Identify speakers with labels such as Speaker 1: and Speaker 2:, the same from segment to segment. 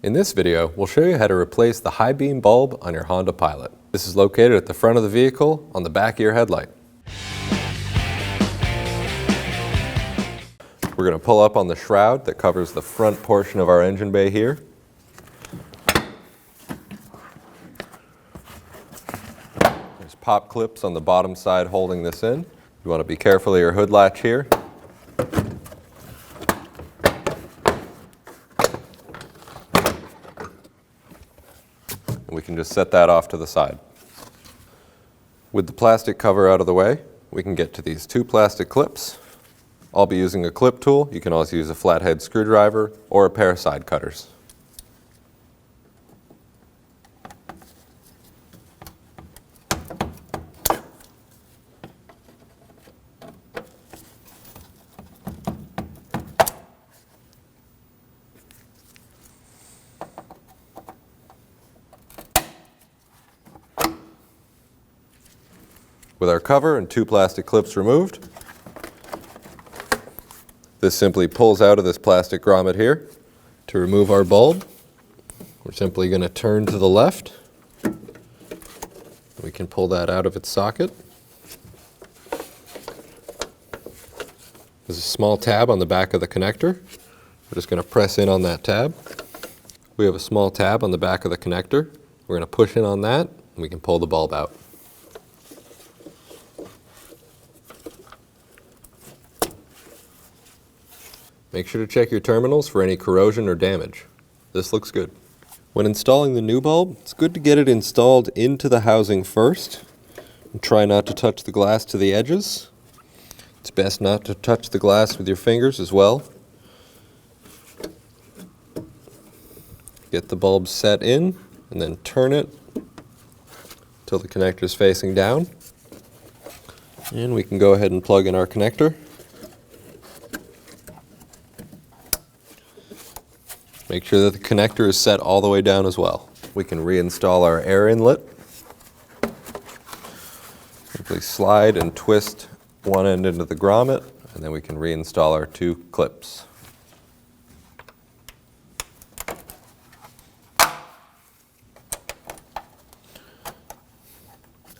Speaker 1: In this video, we'll show you how to replace the high beam bulb on your Honda Pilot. This is located at the front of the vehicle on the back of your headlight. We're going to pull up on the shroud that covers the front portion of our engine bay here. There's pop clips on the bottom side holding this in. You want to be careful of your hood latch here. We can just set that off to the side. With the plastic cover out of the way, we can get to these two plastic clips. I'll be using a clip tool. You can also use a flathead screwdriver or a pair of side cutters. With our cover and two plastic clips removed, this simply pulls out of this plastic grommet here. To remove our bulb, we're simply going to turn to the left. We can pull that out of its socket. There's a small tab on the back of the connector. We're just going to press in on that tab. We have a small tab on the back of the connector. We're going to push in on that, and we can pull the bulb out. Make sure to check your terminals for any corrosion or damage. This looks good. When installing the new bulb, it's good to get it installed into the housing first. And try not to touch the glass to the edges. It's best not to touch the glass with your fingers as well. Get the bulb set in and then turn it until the connector is facing down. And we can go ahead and plug in our connector. Make sure that the connector is set all the way down as well. We can reinstall our air inlet. Simply slide and twist one end into the grommet, and then we can reinstall our two clips.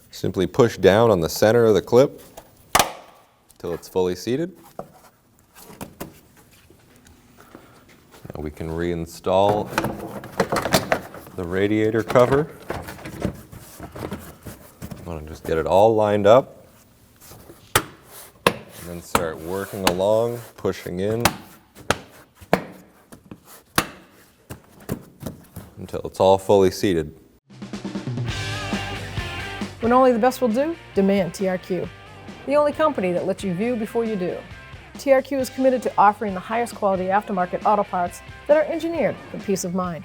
Speaker 1: Simply push down on the center of the clip until it's fully seated. We can reinstall the radiator cover. I want to just get it all lined up and then start working along, pushing in until it's all fully seated.
Speaker 2: When only the best will do, demand TRQ. The only company that lets you view before you do. TRQ is committed to offering the highest quality aftermarket auto parts that are engineered for peace of mind.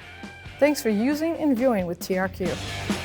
Speaker 2: Thanks for using and viewing with TRQ.